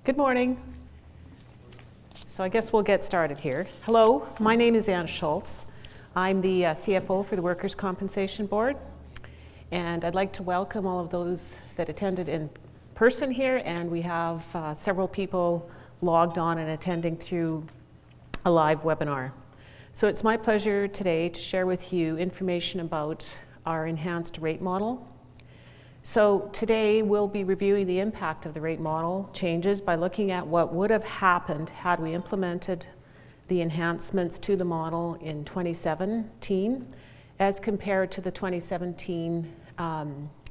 Good morning. So I guess we'll get started here. Hello, my name is Ann Schultz. I'm the CFO for the Workers' Compensation Board, and I'd like to welcome all of those that attended in person here, and we have several people logged on and attending through a live webinar. So it's my pleasure today to share with you information about our enhanced rate model. So today we'll be reviewing the impact of the rate model changes by looking at what would have happened had we implemented the enhancements to the model in 2017 as compared to the 2017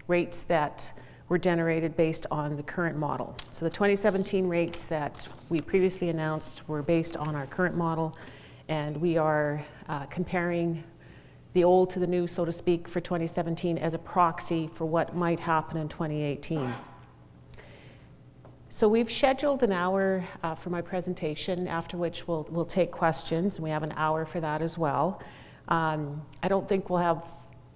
rates that were generated based on the current model. So the 2017 rates that we previously announced were based on our current model, and we are comparing the old to the new, so to speak, for 2017 as a proxy for what might happen in 2018. So we've scheduled an hour for my presentation, after which we'll take questions, and we have an hour for that as well. I don't think we'll have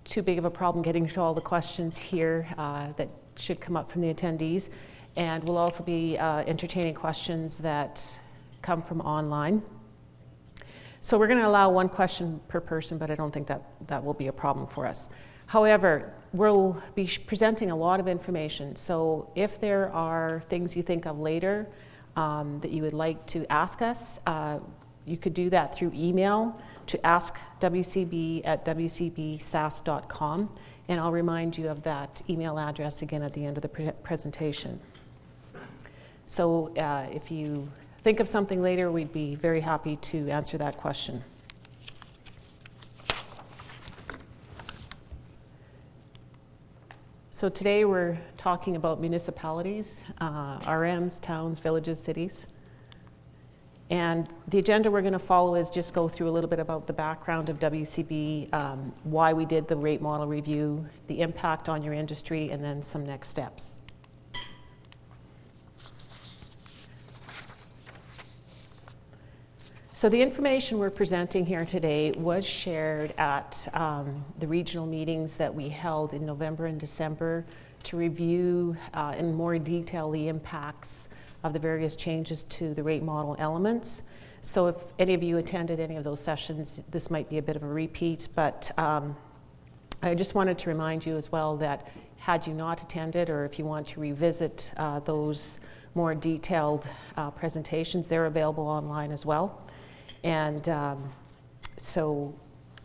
too big of a problem getting to all the questions here that should come up from the attendees, and we'll also be entertaining questions that come from online. So we're going to allow one question per person, but I don't think that will be a problem for us. However, we'll be presenting a lot of information. So if there are things you think of later that you would like to ask us, you could do that through email to askwcb@wcbsas.com, and I'll remind you of that email address again at the end of the presentation. So if you think of something later, we'd be very happy to answer that question. So today we're talking about municipalities, RMs, towns, villages, cities. And the agenda we're going to follow is just go through a little bit about the background of WCB, why we did the rate model review, the impact on your industry, and then some next steps. So the information we're presenting here today was shared at the regional meetings that we held in November and December to review in more detail the impacts of the various changes to the rate model elements. So if any of you attended any of those sessions, this might be a bit of a repeat, but I just wanted to remind you as well that had you not attended, or if you want to revisit those more detailed presentations, they're available online as well. And so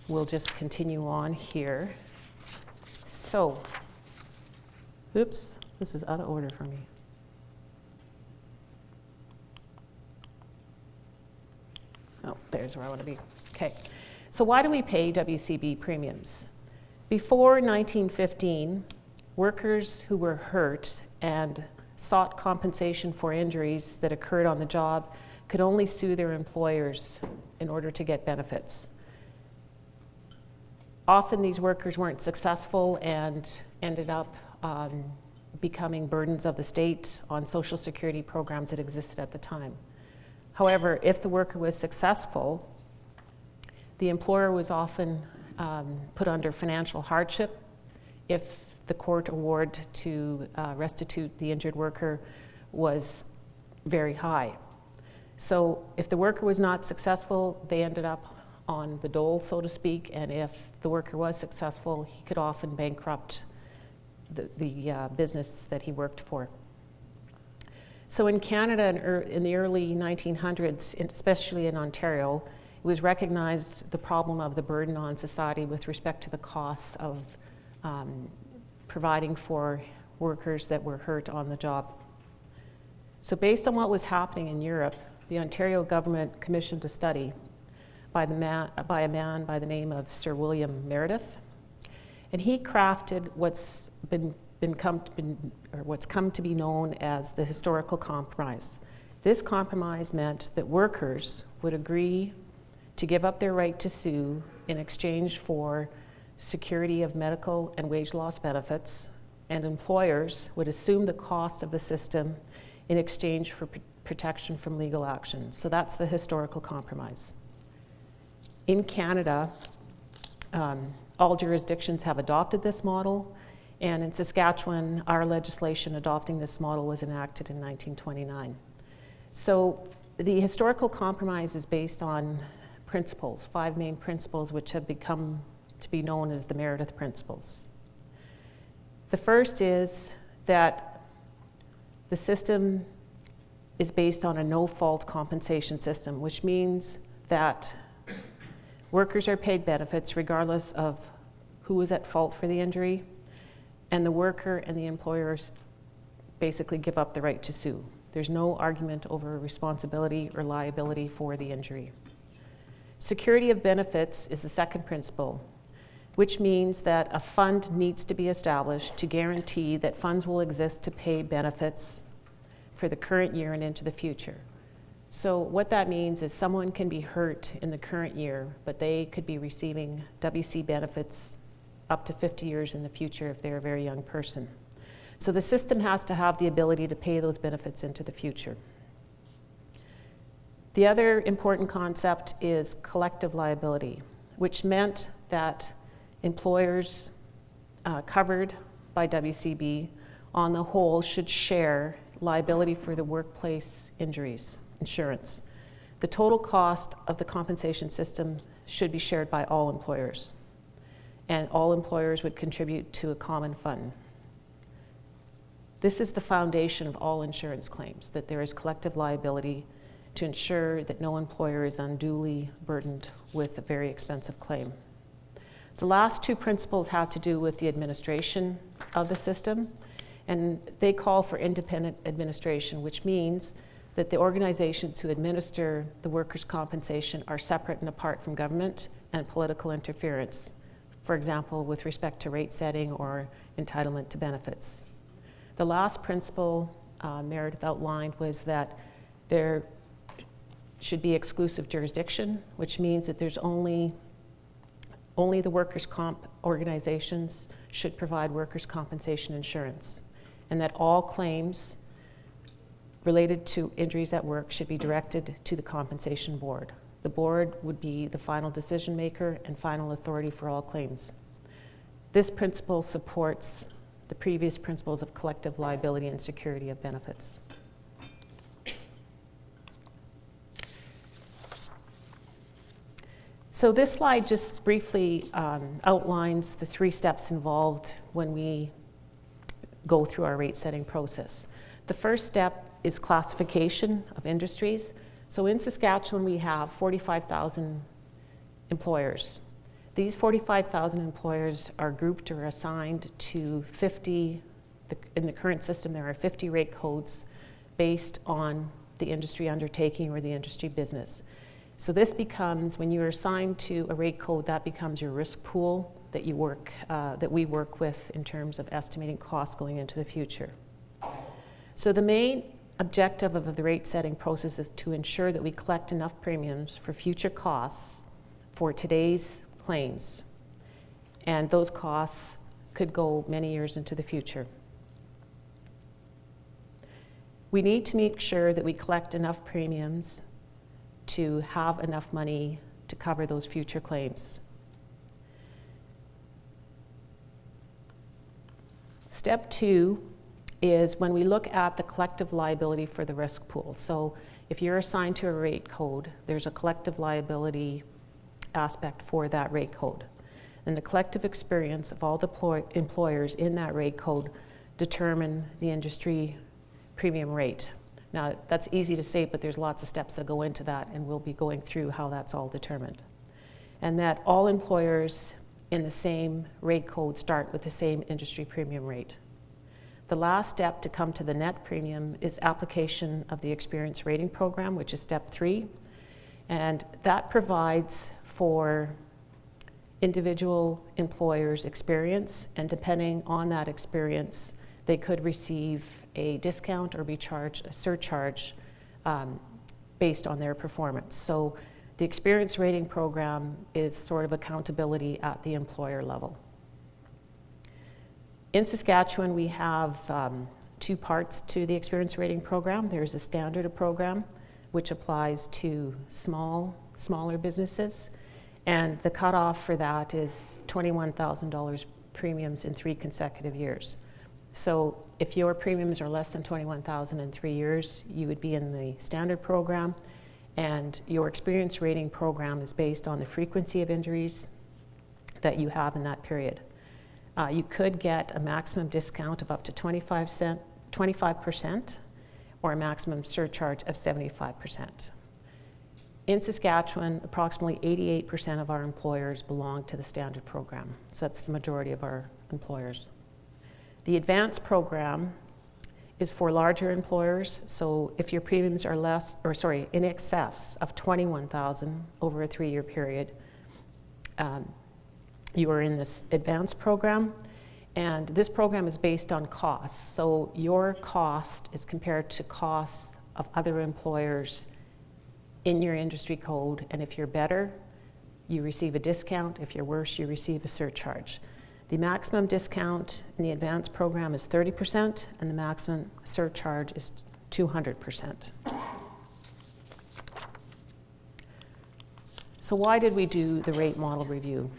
we'll just continue on here. So, oops, this is out of order for me. Oh, there's where I want to be. Okay, so why do we pay WCB premiums? Before 1915, workers who were hurt and sought compensation for injuries that occurred on the job could only sue their employers in order to get benefits. Often these workers weren't successful and ended up becoming burdens of the state on social security programs that existed at the time. However, if the worker was successful, the employer was often put under financial hardship if the court award to restitute the injured worker was very high. So if the worker was not successful, they ended up on the dole, so to speak, and if the worker was successful, he could often bankrupt the business that he worked for. So in Canada in the early 1900s, especially in Ontario, it was recognized the problem of the burden on society with respect to the costs of providing for workers that were hurt on the job. So based on what was happening in Europe, the Ontario government commissioned a study by a man by the name of Sir William Meredith, and he crafted what's come to be known as the historical compromise. This compromise meant that workers would agree to give up their right to sue in exchange for security of medical and wage loss benefits, and employers would assume the cost of the system in exchange for protection from legal action. So that's the historical compromise. In Canada, all jurisdictions have adopted this model, and in Saskatchewan, our legislation adopting this model was enacted in 1929. So the historical compromise is based on principles, 5 main principles, which have become to be known as the Meredith Principles. The first is that the system is based on a no-fault compensation system, which means that workers are paid benefits regardless of who is at fault for the injury, and the worker and the employers basically give up the right to sue. There's no argument over responsibility or liability for the injury. Security of benefits is the second principle, which means that a fund needs to be established to guarantee that funds will exist to pay benefits for the current year and into the future. So what that means is someone can be hurt in the current year, but they could be receiving WC benefits up to 50 years in the future if they're a very young person. So the system has to have the ability to pay those benefits into the future. The other important concept is collective liability, which meant that employers covered by WCB on the whole should share liability for the workplace injuries insurance. The total cost of the compensation system should be shared by all employers, and all employers would contribute to a common fund. This is the foundation of all insurance claims, that there is collective liability to ensure that no employer is unduly burdened with a very expensive claim. The last 2 principles have to do with the administration of the system, and they call for independent administration, which means that the organizations who administer the workers' compensation are separate and apart from government and political interference, for example, with respect to rate setting or entitlement to benefits. The last principle Meredith outlined was that there should be exclusive jurisdiction, which means that there's only the workers' comp organizations should provide workers' compensation insurance, and that all claims related to injuries at work should be directed to the compensation board. The board would be the final decision maker and final authority for all claims. This principle supports the previous principles of collective liability and security of benefits. So this slide just briefly outlines the 3 steps involved when we go through our rate setting process. The first step is classification of industries. So in Saskatchewan, we have 45,000 employers. These 45,000 employers are grouped or assigned to 50, in the current system there are 50 rate codes based on the industry undertaking or the industry business. So this becomes, when you're assigned to a rate code, that becomes your risk pool that we work with in terms of estimating costs going into the future. So the main objective of the rate setting process is to ensure that we collect enough premiums for future costs for today's claims. And those costs could go many years into the future. We need to make sure that we collect enough premiums to have enough money to cover those future claims. Step 2 is when we look at the collective liability for the risk pool. So if you're assigned to a rate code, there's a collective liability aspect for that rate code. And the collective experience of all the employers in that rate code determine the industry premium rate. Now, that's easy to say, but there's lots of steps that go into that, and we'll be going through how that's all determined. And that all employers in the same rate code start with the same industry premium rate. The last step to come to the net premium is application of the experience rating program, which is step 3. And that provides for individual employers' experience, and depending on that experience, they could receive a discount or be charged a surcharge based on their performance. So the experience rating program is sort of accountability at the employer level. In Saskatchewan, we have 2 parts to the experience rating program. There's a standard program, which applies to smaller businesses, and the cutoff for that is $21,000 premiums in 3 consecutive years. So if your premiums are less than $21,000 in 3 years, you would be in the standard program, and your experience rating program is based on the frequency of injuries that you have in that period. You could get a maximum discount of up to 25% or a maximum surcharge of 75%. In Saskatchewan, approximately 88% of our employers belong to the standard program. So that's the majority of our employers. The advanced program is for larger employers. So if your premiums are in excess of $21,000 over a 3-year period, you are in this advanced program. And this program is based on costs. So your cost is compared to costs of other employers in your industry code. And if you're better, you receive a discount. If you're worse, you receive a surcharge. The maximum discount in the advanced program is 30%, and the maximum surcharge is 200%. So why did we do the rate model review?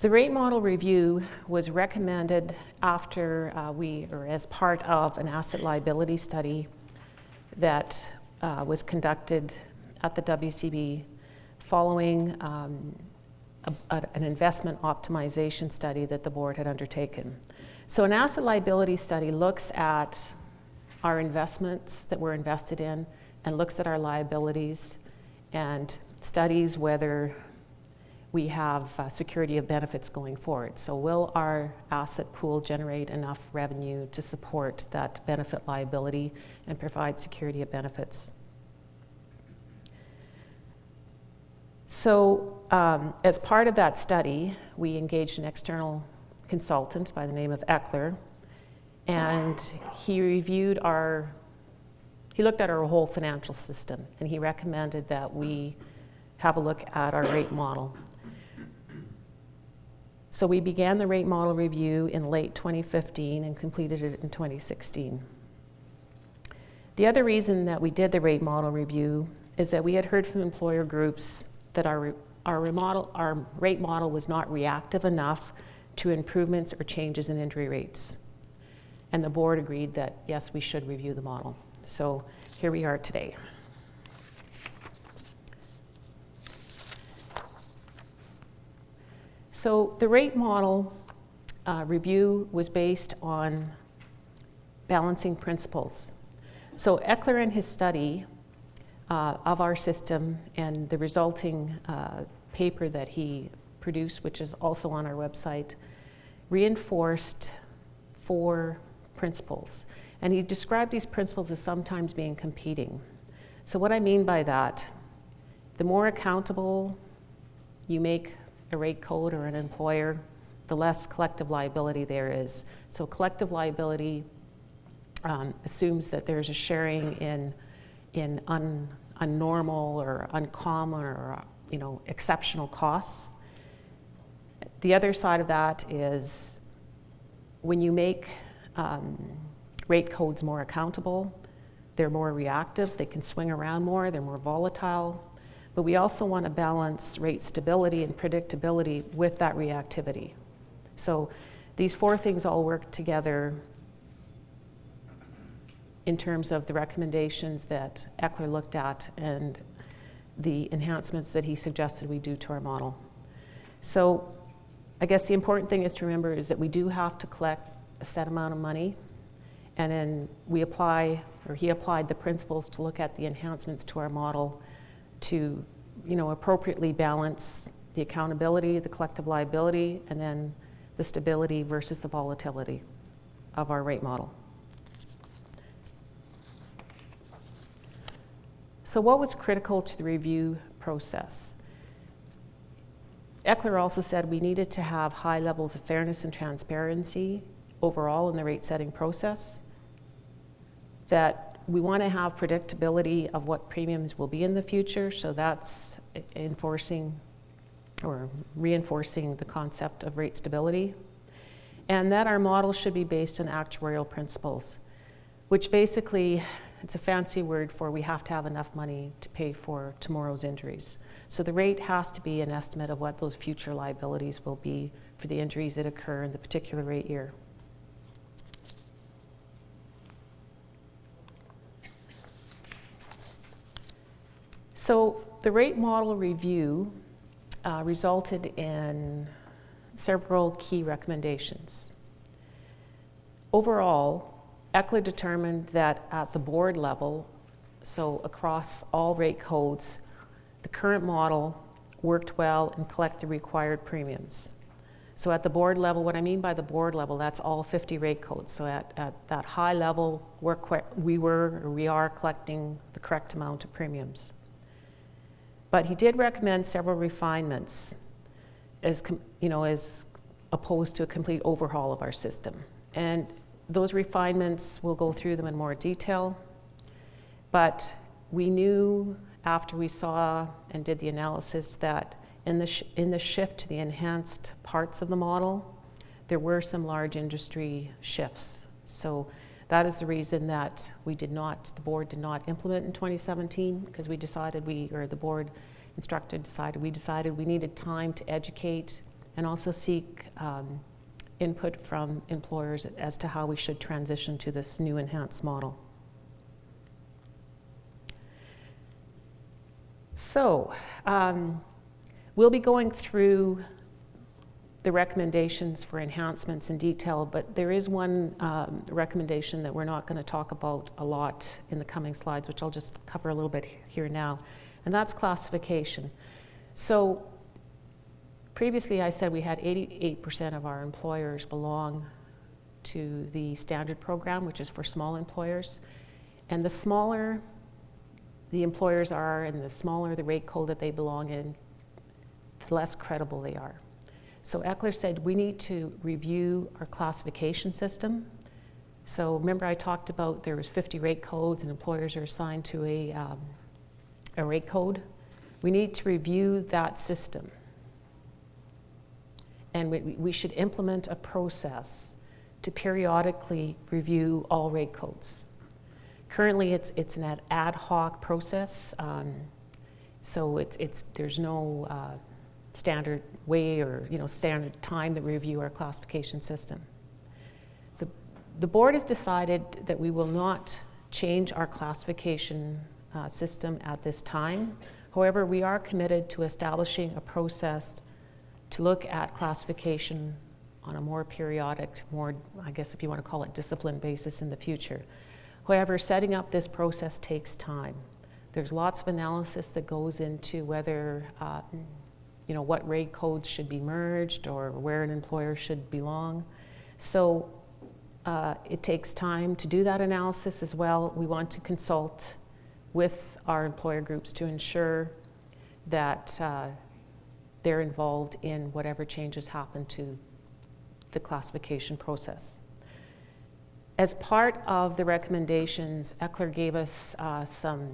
The rate model review was recommended after as part of an asset liability study that was conducted at the WCB following an investment optimization study that the board had undertaken. So an asset liability study looks at our investments that we're invested in and looks at our liabilities and studies whether we have security of benefits going forward. So will our asset pool generate enough revenue to support that benefit liability and provide security of benefits? So as part of that study, we engaged an external consultant by the name of Eckler, and he looked at our whole financial system, and he recommended that we have a look at our rate model. So we began the rate model review in late 2015 and completed it in 2016. The other reason that we did the rate model review is that we had heard from employer groups that our rate model was not reactive enough to improvements or changes in injury rates. And the board agreed that, yes, we should review the model. So here we are today. So the rate model review was based on balancing principles. So Eckler in his study of our system and the resulting paper that he produced, which is also on our website, reinforced 4 principles. And he described these principles as sometimes being competing. So what I mean by that, the more accountable you make a rate code or an employer, the less collective liability there is. So collective liability assumes that there's a sharing in unnormal or uncommon or exceptional costs. The other side of that is when you make rate codes more accountable, they're more reactive, they can swing around more, they're more volatile. But we also want to balance rate stability and predictability with that reactivity. So these 4 things all work together in terms of the recommendations that Eckler looked at and the enhancements that he suggested we do to our model. So I guess the important thing is to remember is that we do have to collect a set amount of money, and then he applied the principles to look at the enhancements to our model to appropriately balance the accountability, the collective liability, and then the stability versus the volatility of our rate model. So what was critical to the review process? Eckler also said we needed to have high levels of fairness and transparency overall in the rate setting process, that we want to have predictability of what premiums will be in the future, so that's enforcing or reinforcing the concept of rate stability, and that our model should be based on actuarial principles, which basically, it's a fancy word for we have to have enough money to pay for tomorrow's injuries. So the rate has to be an estimate of what those future liabilities will be for the injuries that occur in the particular rate year. So the rate model review resulted in several key recommendations. Overall, ECLA determined that at the board level, so across all rate codes, the current model worked well and collected the required premiums. So at the board level, what I mean by the board level, that's all 50 rate codes. So at that high level, we are collecting the correct amount of premiums. But he did recommend several refinements as opposed to a complete overhaul of our system. And those refinements, we'll go through them in more detail. But we knew after we saw and did the analysis that in the shift to the enhanced parts of the model, there were some large industry shifts. So that is the reason that the board did not implement in 2017, because we decided we needed time to educate and also seek input from employers as to how we should transition to this new enhanced model. So we'll be going through the recommendations for enhancements in detail, but there is one recommendation that we're not going to talk about a lot in the coming slides, which I'll just cover a little bit here now, and that's classification. So previously I said we had 88% of our employers belong to the standard program, which is for small employers, and the smaller the employers are and the smaller the rate code that they belong in, the less credible they are. So ECLA said we need to review our classification system. So remember I talked about there was 50 rate codes and employers are assigned to a rate code. We need to review that system. And we should implement a process to periodically review all rate codes. Currently it's an ad hoc process, so there's no standard way or standard time that we review our classification system. The board has decided that we will not change our classification system at this time. However, we are committed to establishing a process to look at classification on a more periodic, I guess if you want to call it discipline basis in the future. However, setting up this process takes time. There's lots of analysis that goes into whether what rate codes should be merged or where an employer should belong. So it takes time to do that analysis as well. We want to consult with our employer groups to ensure that they're involved in whatever changes happen to the classification process. As part of the recommendations, ECLA gave us some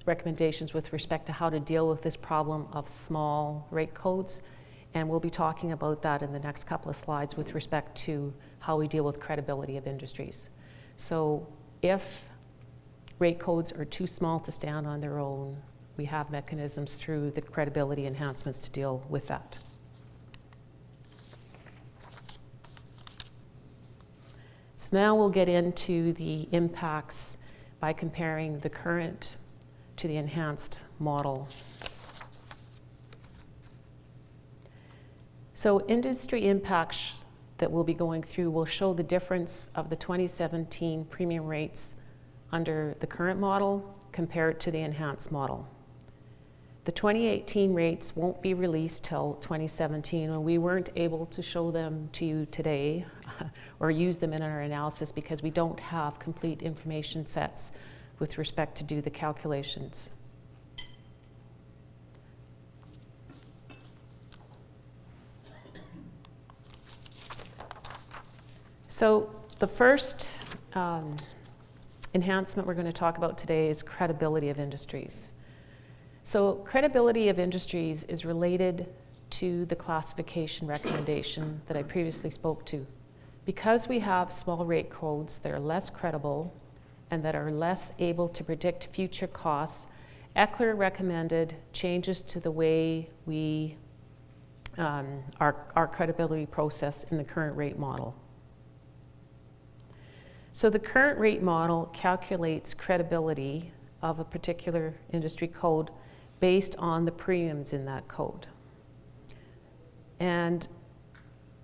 recommendations with respect to how to deal with this problem of small rate codes, and we'll be talking about that in the next couple of slides with respect to how we deal with credibility of industries. So if rate codes are too small to stand on their own, we have mechanisms through the credibility enhancements to deal with that. So now we'll get into the impacts by comparing the current to the enhanced model. So industry impacts that we'll be going through will show the difference of the 2017 premium rates under the current model compared to the enhanced model. The 2018 rates won't be released till 2017, and we weren't able to show them to you today or use them in our analysis because we don't have complete information sets with respect to do the calculations. So the first enhancement we're going to talk about today is credibility of industries. So credibility of industries is related to the classification recommendation that I previously spoke to. Because we have small rate codes that are less credible and that are less able to predict future costs, ECLA recommended changes to the way we our credibility process in the current rate model. So the current rate model calculates credibility of a particular industry code based on the premiums in that code. And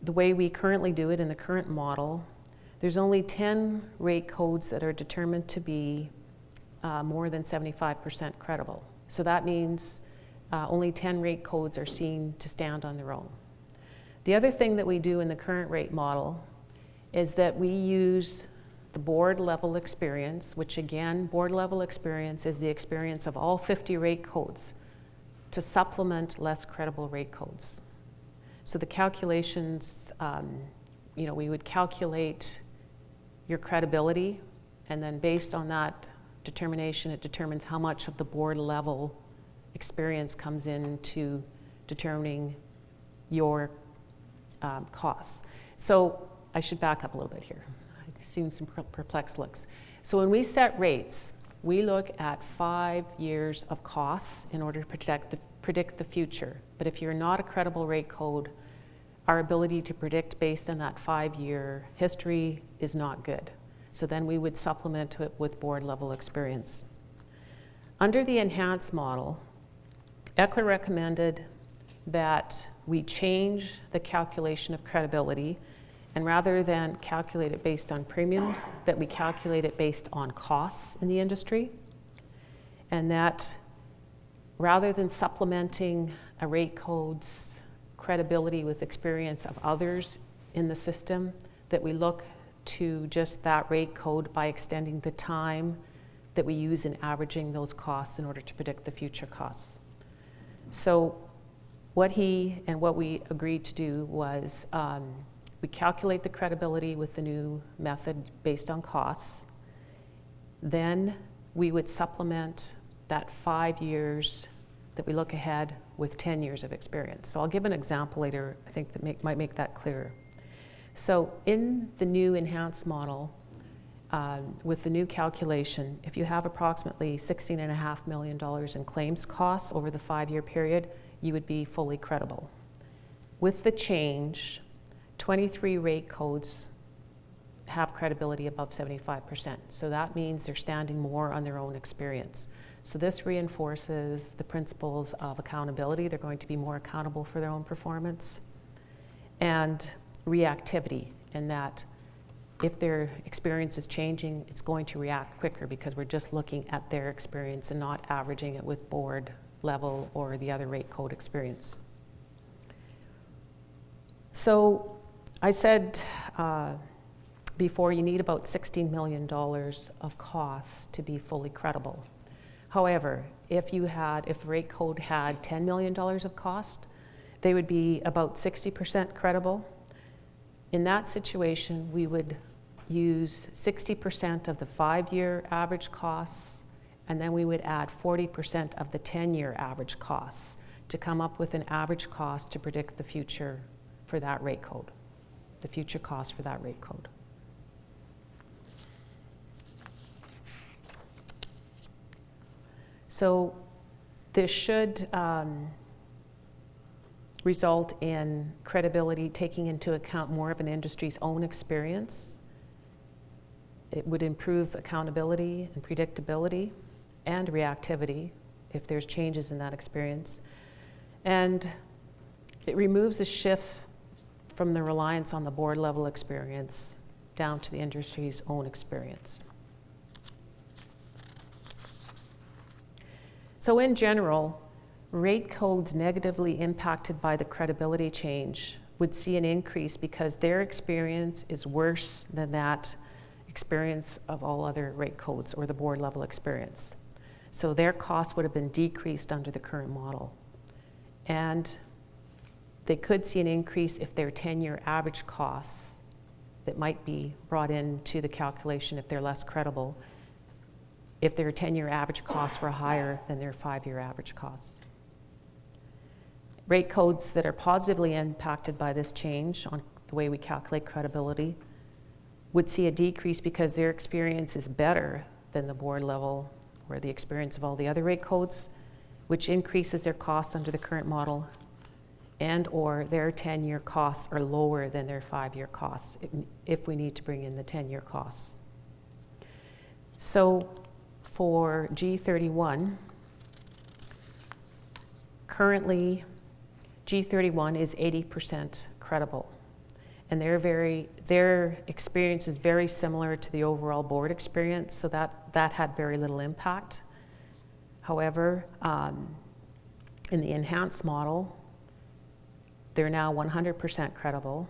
the way we currently do it in the current model, there's only 10 rate codes that are determined to be more than 75% credible. So that means only 10 rate codes are seen to stand on their own. The other thing that we do in the current rate model is that we use the board level experience, which again, board level experience is the experience of all 50 rate codes, to supplement less credible rate codes. So the calculations, we would calculate your credibility, and then based on that determination, it determines how much of the board level experience comes into determining your costs. So I should back up a little bit here. I've seen some perplexed looks. So when we set rates, we look at 5 years of costs in order to predict the future. But if you're not a credible rate code, our ability to predict based on that 5-year history is not good. So then we would supplement it with board level experience. Under the enhanced model, ECLA recommended that we change the calculation of credibility, and rather than calculate it based on premiums, that we calculate it based on costs in the industry, and that rather than supplementing a rate code's credibility with experience of others in the system, that we look to just that rate code by extending the time that we use in averaging those costs in order to predict the future costs. So what we agreed to do was we calculate the credibility with the new method based on costs. Then we would supplement that 5 years that we look ahead with 10 years of experience. So I'll give an example later, I think that might make that clearer. So in the new enhanced model, with the new calculation, if you have approximately $16.5 million in claims costs over the 5-year period, you would be fully credible. With the change, 23 rate codes have credibility above 75%. So that means they're standing more on their own experience. So this reinforces the principles of accountability. They're going to be more accountable for their own performance. And reactivity, in that if their experience is changing, it's going to react quicker because we're just looking at their experience and not averaging it with board level or the other rate code experience. So I said before, you need about $16 million of costs to be fully credible. However, if the rate code had $10 million of cost, they would be about 60% credible. In that situation, we would use 60% of the 5-year average costs, and then we would add 40% of the 10-year average costs to come up with an average cost to predict the future for that rate code, the future cost for that rate code. So this should result in credibility taking into account more of an industry's own experience. It would improve accountability and predictability and reactivity if there's changes in that experience. And it removes the shifts from the reliance on the board level experience down to the industry's own experience. So in general, rate codes negatively impacted by the credibility change would see an increase because their experience is worse than that experience of all other rate codes or the board level experience. So their costs would have been decreased under the current model. And they could see an increase if their 10-year average costs that might be brought into the calculation if they're less credible, if their 10-year average costs were higher than their 5-year average costs. Rate codes that are positively impacted by this change on the way we calculate credibility would see a decrease because their experience is better than the board level or the experience of all the other rate codes, which increases their costs under the current model. and or their 10-year costs are lower than their 5-year costs if we need to bring in the 10-year costs. So for G31, currently G31 is 80% credible. And their experience is very similar to the overall board experience, so that had very little impact. However, in the enhanced model, they're now 100% credible.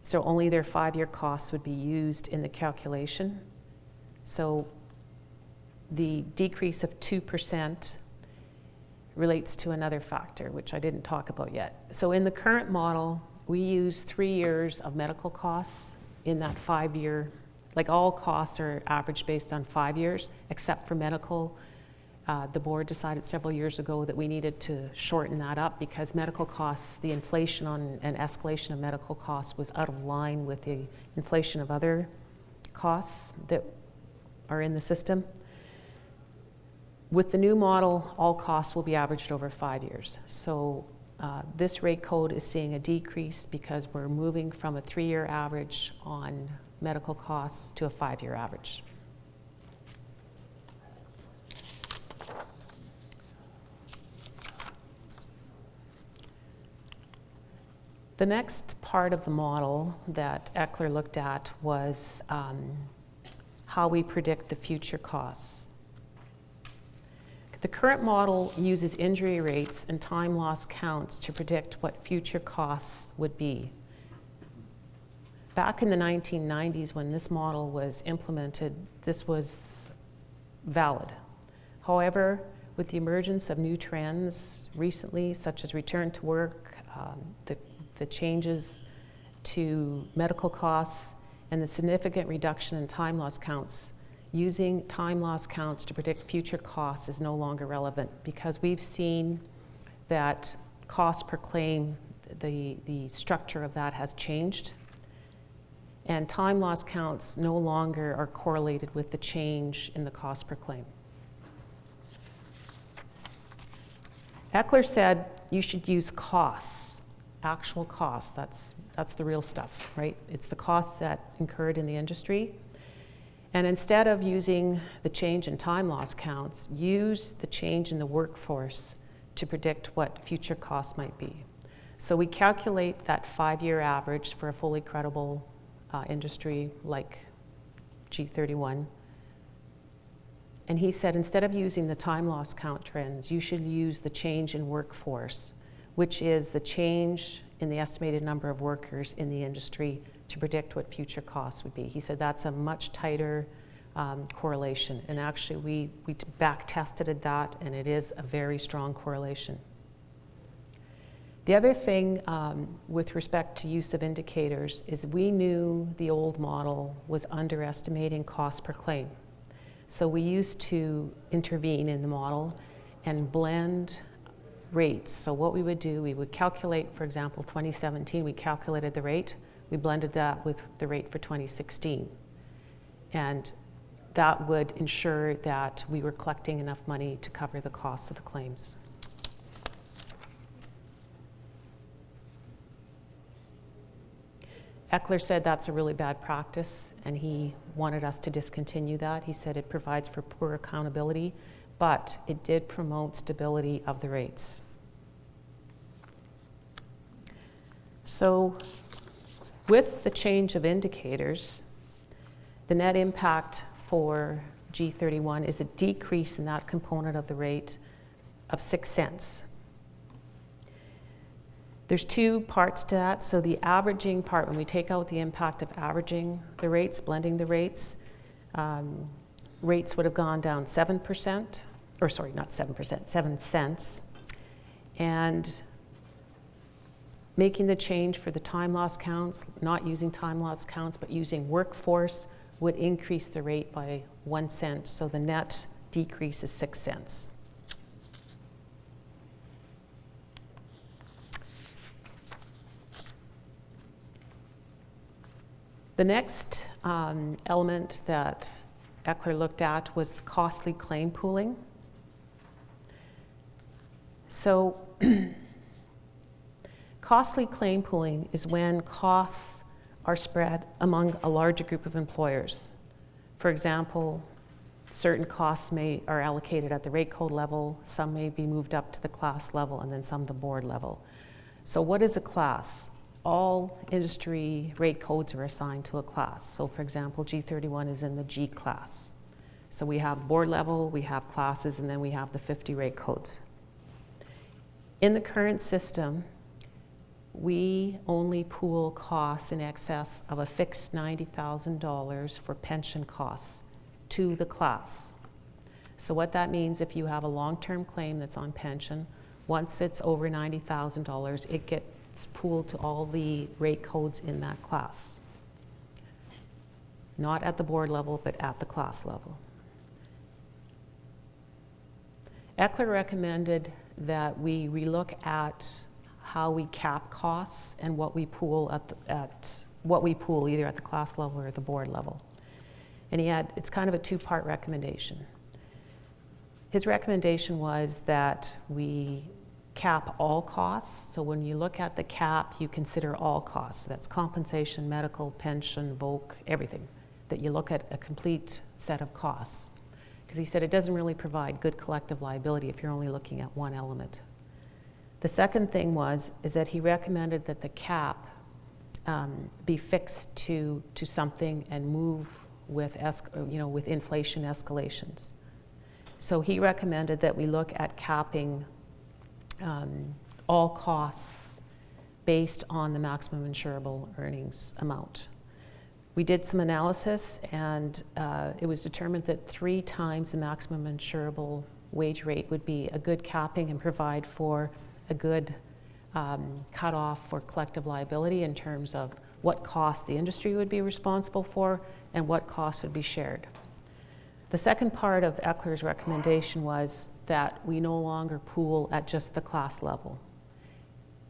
So only their 5-year costs would be used in the calculation. So the decrease of 2% relates to another factor, which I didn't talk about yet. So in the current model, we use 3 years of medical costs in that 5-year, like all costs are averaged based on 5 years, except for medical. The board decided several years ago that we needed to shorten that up because medical costs, the inflation on and escalation of medical costs was out of line with the inflation of other costs that are in the system. With the new model, all costs will be averaged over 5 years. So this rate code is seeing a decrease because we're moving from a 3-year average on medical costs to a 5-year average. The next part of the model that Eckler looked at was how we predict the future costs. The current model uses injury rates and time loss counts to predict what future costs would be. Back in the 1990s, when this model was implemented, this was valid. However, with the emergence of new trends recently, such as return to work, the changes to medical costs, and the significant reduction in time loss counts, using time loss counts to predict future costs is no longer relevant because we've seen that cost per claim, the structure of that has changed, and time loss counts no longer are correlated with the change in the cost per claim. Eckler said you should use costs, actual costs. That's the real stuff, right? It's the costs that incurred in the industry. And instead of using the change in time loss counts, use the change in the workforce to predict what future costs might be. So we calculate that 5-year average for a fully credible industry like G31. And he said instead of using the time loss count trends, you should use the change in workforce, which is the change in the estimated number of workers in the industry to predict what future costs would be. He said that's a much tighter correlation. And actually we back tested that, and it is a very strong correlation. The other thing with respect to use of indicators is we knew the old model was underestimating cost per claim. So we used to intervene in the model and blend rates. So what we would do, we would calculate, for example, 2017, we calculated the rate. We blended that with the rate for 2016. And that would ensure that we were collecting enough money to cover the costs of the claims. Eckler said that's a really bad practice, and he wanted us to discontinue that. He said it provides for poor accountability, but it did promote stability of the rates. So with the change of indicators, the net impact for G31 is a decrease in that component of the rate of 6 cents. There's 2 parts to that. So the averaging part, when we take out the impact of averaging the rates, blending the rates, rates would have gone down 7%, or sorry, not 7%, 7 cents. And making the change for the time loss counts, not using time loss counts, but using workforce, would increase the rate by 1 cent. So the net decrease is 6 cents. The next element that Eckler looked at was the costly claim pooling. So Costly claim pooling is when costs are spread among a larger group of employers. For example, certain costs are allocated at the rate code level, some may be moved up to the class level, and then some the board level. So what is a class? All industry rate codes are assigned to a class. So for example, G31 is in the G class. So we have board level, we have classes, and then we have the 50 rate codes. In the current system, we only pool costs in excess of a fixed $90,000 for pension costs to the class. So what that means, if you have a long-term claim that's on pension, once it's over $90,000, it gets pooled to all the rate codes in that class. Not at the board level, but at the class level. ECLR recommended that we relook at how we cap costs and what we pool either at the class level or at the board level. And it's kind of a two-part recommendation. His recommendation was that we cap all costs. So when you look at the cap, you consider all costs. That's compensation, medical, pension, voc, everything. That you look at a complete set of costs. Because he said it doesn't really provide good collective liability if you're only looking at one element. The second thing is that he recommended that the cap be fixed to something and move with inflation escalations. So he recommended that we look at capping all costs based on the maximum insurable earnings amount. We did some analysis, and it was determined that 3 times the maximum insurable wage rate would be a good capping and provide for a good cutoff for collective liability in terms of what cost the industry would be responsible for and what costs would be shared. The second part of ECLR's recommendation was that we no longer pool at just the class level.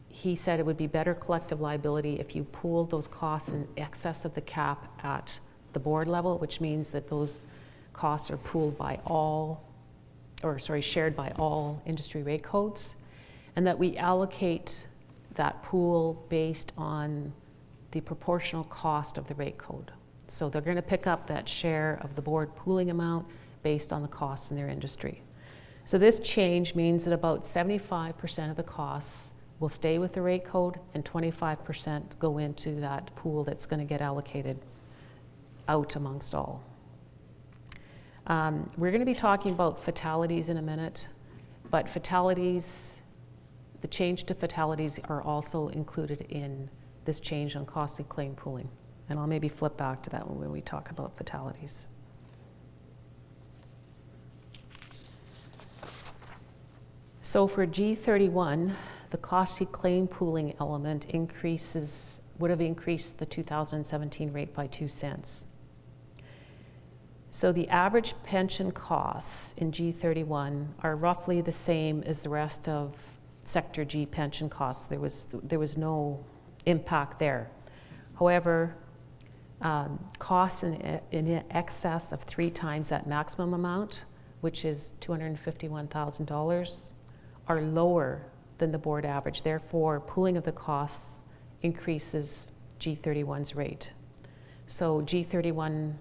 He said it would be better collective liability if you pooled those costs in excess of the cap at the board level, which means that those costs are pooled by shared by all industry rate codes, and that we allocate that pool based on the proportional cost of the rate code. So they're going to pick up that share of the board pooling amount based on the costs in their industry. So this change means that about 75% of the costs will stay with the rate code and 25% go into that pool that's going to get allocated out amongst all. We're going to be talking about fatalities in a minute, but the change to fatalities are also included in this change on costly claim pooling. And I'll maybe flip back to that one when we talk about fatalities. So for G31, the costly claim pooling element would have increased the 2017 rate by 2 cents. So the average pension costs in G31 are roughly the same as the rest of Sector G pension costs. There was no impact there. However, costs in excess of 3 times that maximum amount, which is $251,000, are lower than the board average. Therefore, pooling of the costs increases G31's rate. So G31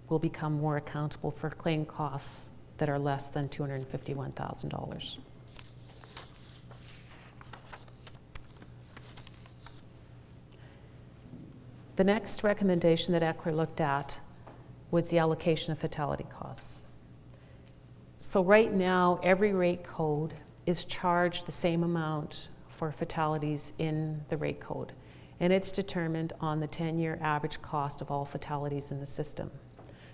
will become more accountable for claim costs that are less than $251,000. The next recommendation that ECLR looked at was the allocation of fatality costs. So right now, every rate code is charged the same amount for fatalities in the rate code, and it's determined on the 10-year average cost of all fatalities in the system.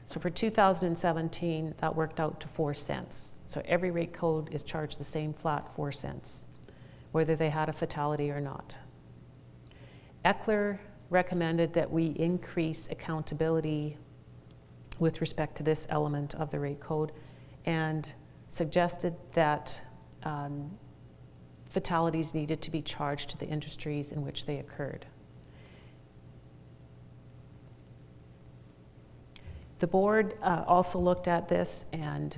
So for 2017, that worked out to 4 cents. So every rate code is charged the same flat 4 cents, whether they had a fatality or not. ECLR recommended that we increase accountability with respect to this element of the rate code and suggested that fatalities needed to be charged to the industries in which they occurred. The board also looked at this and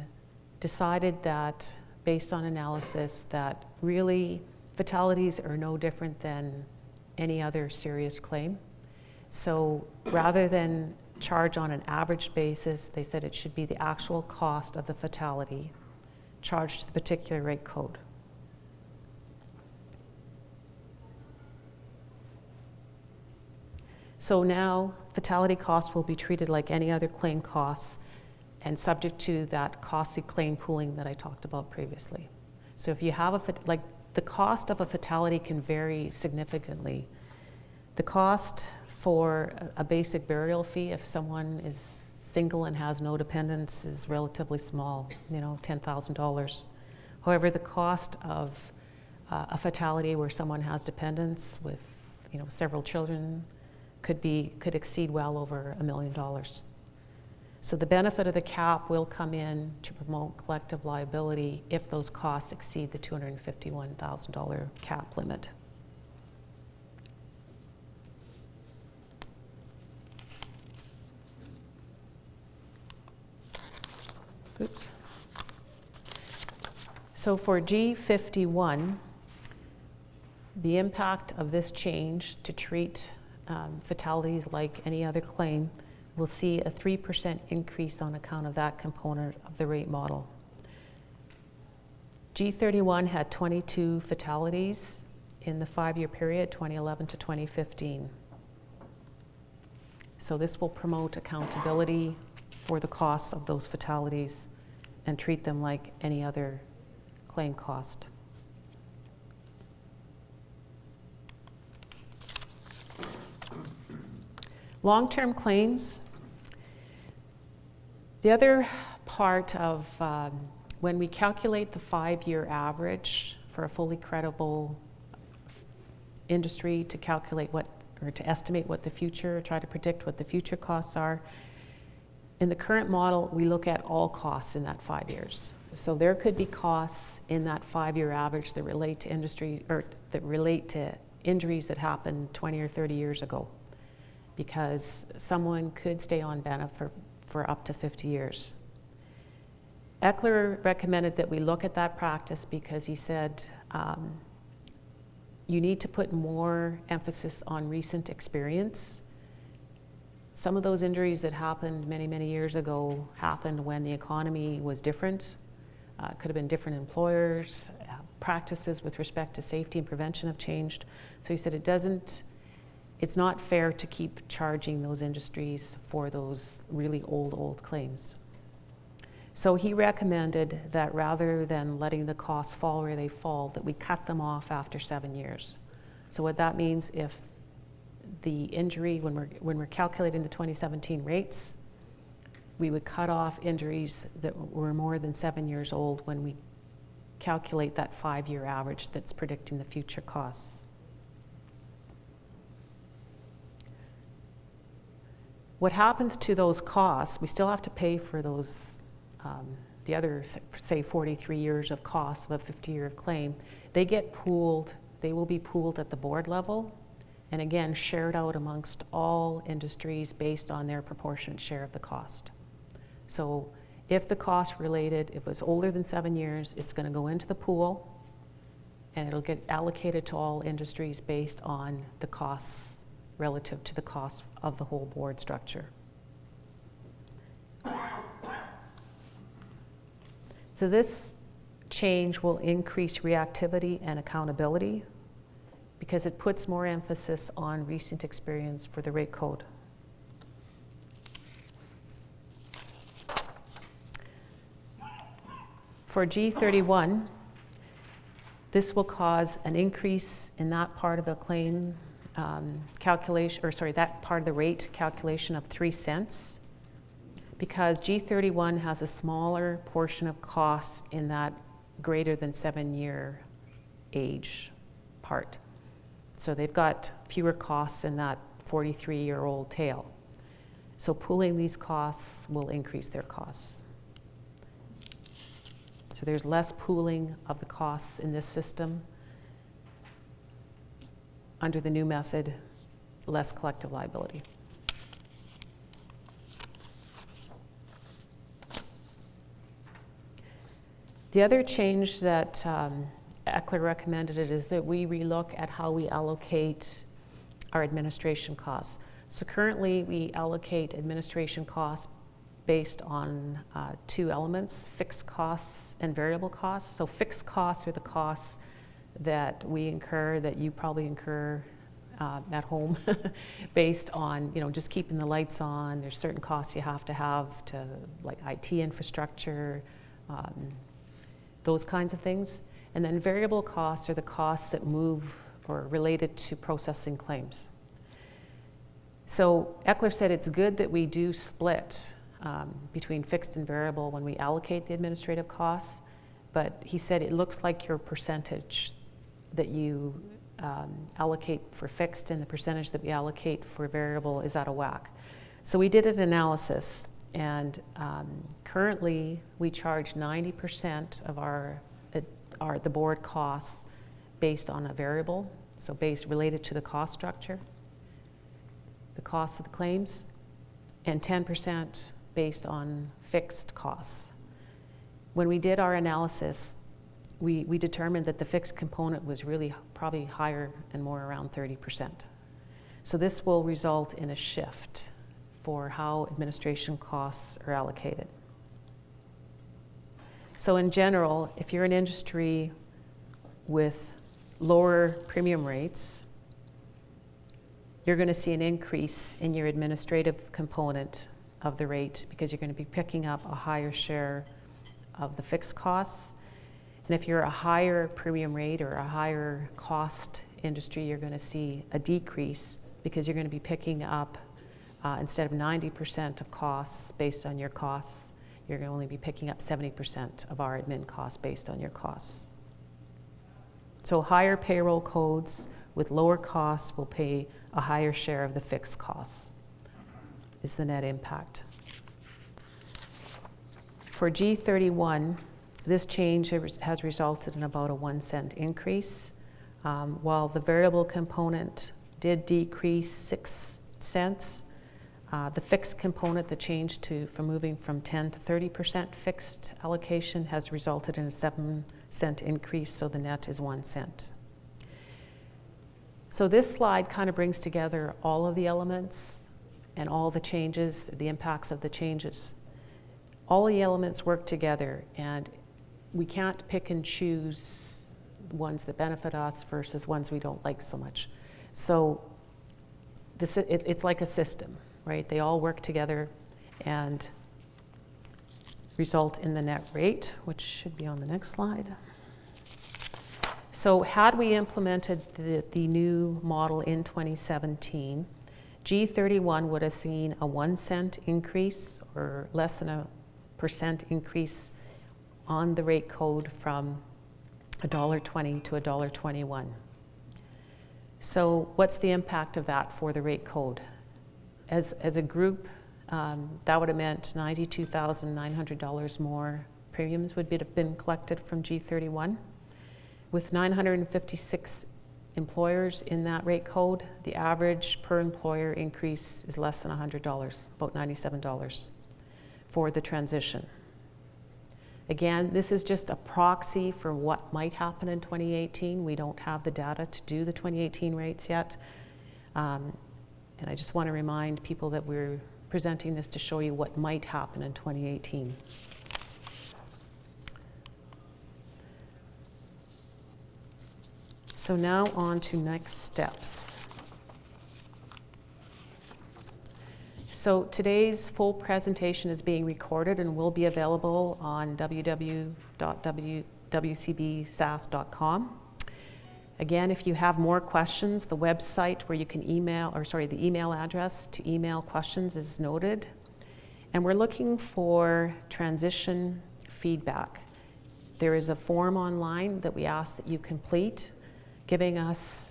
decided that, based on analysis, that really fatalities are no different than any other serious claim. So rather than charge on an average basis, they said it should be the actual cost of the fatality charged to the particular rate code. So now fatality costs will be treated like any other claim costs and subject to that costly claim pooling that I talked about previously. So if you have like the cost of a fatality can vary significantly. The cost for a basic burial fee, if someone is single and has no dependents, is relatively small, $10,000. However, the cost of a fatality where someone has dependents with, several children could exceed well over $1 million. So the benefit of the cap will come in to promote collective liability if those costs exceed the $251,000 cap limit. Oops. So for G31, the impact of this change to treat fatalities like any other claim will see a 3% increase on account of that component of the rate model. G31 had 22 fatalities in the 5-year period, 2011 to 2015. So this will promote accountability for the costs of those fatalities and treat them like any other claim cost. Long-term claims. The other part of when we calculate the 5-year average for a fully credible industry to calculate to estimate what the future, try to predict what the future costs are. In the current model, we look at all costs in that 5 years. So there could be costs in that 5-year average that relate to industry or that relate to injuries that happened 20 or 30 years ago, because someone could stay on benefit for up to 50 years. Eckler recommended that we look at that practice because he said you need to put more emphasis on recent experience. Some of those injuries that happened many, many years ago happened when the economy was different. Could have been different employers, practices with respect to safety and prevention have changed. So he said it's not fair to keep charging those industries for those really old claims. So he recommended that rather than letting the costs fall where they fall, that we cut them off after 7 years. So what that means, if the injury, when we're calculating the 2017 rates, we would cut off injuries that were more than 7 years old when we calculate that 5-year average that's predicting the future costs. What happens to those costs, we still have to pay for those, the other, say 43 years of costs of a 50-year claim. They get pooled, they will be pooled at the board level, and again, shared out amongst all industries based on their proportionate share of the cost. So if the cost related, if it was older than 7 years, it's going to go into the pool, and it'll get allocated to all industries based on the costs relative to the cost of the whole board structure. So this change will increase reactivity and accountability because it puts more emphasis on recent experience for the rate code. For G31, this will cause an increase in that part of the claim calculation, or sorry, that part of the rate calculation of 3 cents, because G31 has a smaller portion of costs in that greater than 7-year age part. So they've got fewer costs in that 43-year-old tail. So pooling these costs will increase their costs. So there's less pooling of the costs in this system. Under the new method, less collective liability. The other change that Eckler ECLR recommended it, is that we relook at how we allocate our administration costs. So currently we allocate administration costs based on two elements, fixed costs and variable costs. So fixed costs are the costs that we incur, that you probably incur at home based on, you know, just keeping the lights on. There's certain costs you have to like IT infrastructure, those kinds of things. And then variable costs are the costs that move or related to processing claims. So ECLR said it's good that we do split between fixed and variable when we allocate the administrative costs, but he said it looks like your percentage that you allocate for fixed and the percentage that we allocate for variable is out of whack. So we did an analysis, and currently we charge 90% of the board costs based on a variable, so based related to the cost structure, the cost of the claims, and 10% based on fixed costs. When we did our analysis, we determined that the fixed component was really probably higher and more around 30%. So this will result in a shift for how administration costs are allocated. So in general, if you're an industry with lower premium rates, you're going to see an increase in your administrative component of the rate because you're going to be picking up a higher share of the fixed costs. And if you're a higher premium rate or a higher cost industry, you're going to see a decrease because you're going to be picking up, instead of 90% of costs based on your costs, you're going to only be picking up 70% of our admin costs based on your costs. So higher payroll codes with lower costs will pay a higher share of the fixed costs, is the net impact. For G31, this change has resulted in about a 1 cent increase, while the variable component did decrease 6 cents. The fixed component, the change from moving from 10 to 30% fixed allocation, has resulted in a 7 cent increase, so the net is 1 cent. So this slide kind of brings together all of the elements and all the changes, the impacts of the changes. All the elements work together, and we can't pick and choose ones that benefit us versus ones we don't like so much. So it's like a system, right? They all work together and result in the net rate, which should be on the next slide. So had we implemented the new model in 2017, G31 would have seen a 1 cent increase or less than a % increase on the rate code from $1.20 to $1.21. So what's the impact of that for the rate code? As a group, that would have meant $92,900 more premiums would have been collected from G31. With 956 employers in that rate code, the average per employer increase is less than $100, about $97 for the transition. Again, this is just a proxy for what might happen in 2018. We don't have the data to do the 2018 rates yet. And I just want to remind people that we're presenting this to show you what might happen in 2018. So now on to next steps. So today's full presentation is being recorded and will be available on www.wcbsas.com. Again, if you have more questions, the website where you can email, the email address to email questions is noted. And we're looking for transition feedback. There is a form online that we ask that you complete, giving us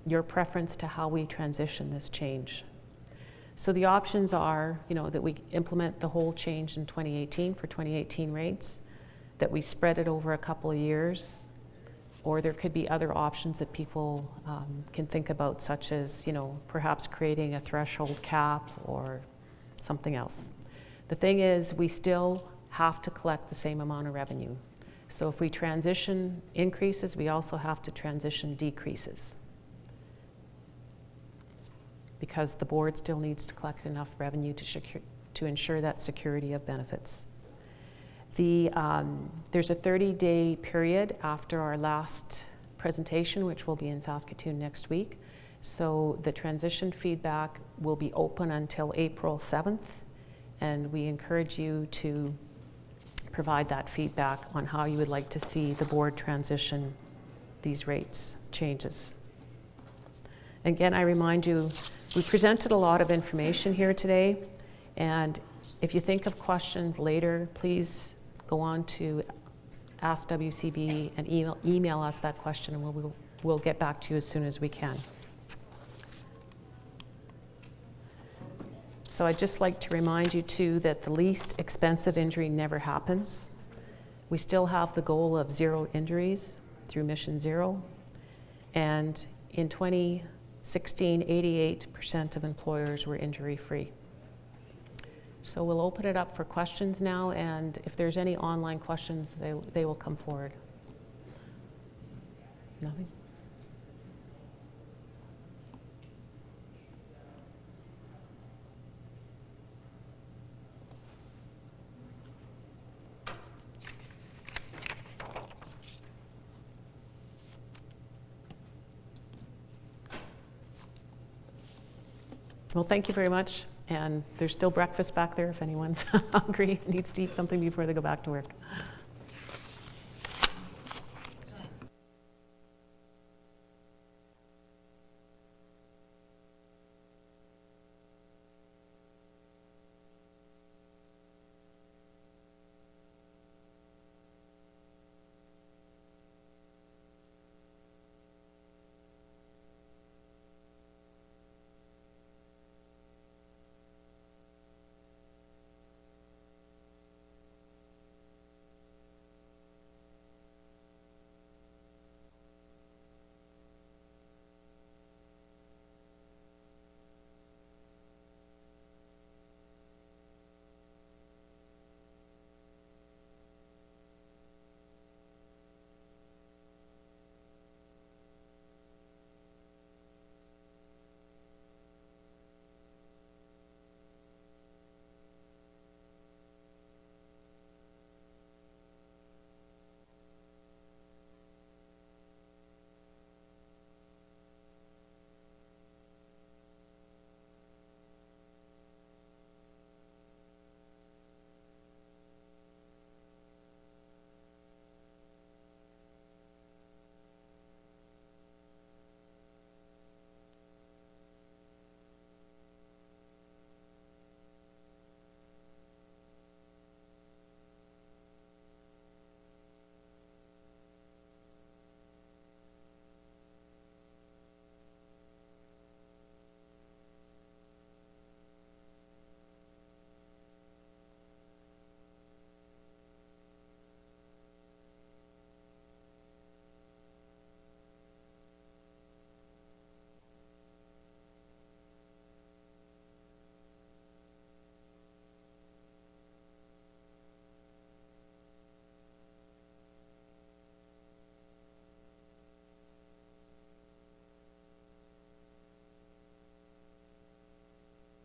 your preference to how we transition this change. So the options are, that we implement the whole change in 2018 for 2018 rates, that we spread it over a couple of years, or there could be other options that people can think about, such as, perhaps creating a threshold cap or something else. The thing is, we still have to collect the same amount of revenue. So if we transition increases, we also have to transition decreases, because the board still needs to collect enough revenue to ensure that security of benefits. There's a 30-day period after our last presentation, which will be in Saskatoon next week. So the transition feedback will be open until April 7th, and we encourage you to provide that feedback on how you would like to see the board transition these rates changes. Again, I remind you, we presented a lot of information here today, and if you think of questions later, please go on to Ask WCB and email us that question, and we'll get back to you as soon as we can. So I'd just like to remind you too that the least expensive injury never happens. We still have the goal of 0 injuries through Mission Zero, and in 2016, 88% of employers were injury-free. So we'll open it up for questions now, and if there's any online questions, they will come forward. Nothing? Well, thank you very much. And there's still breakfast back there if anyone's hungry and needs to eat something before they go back to work.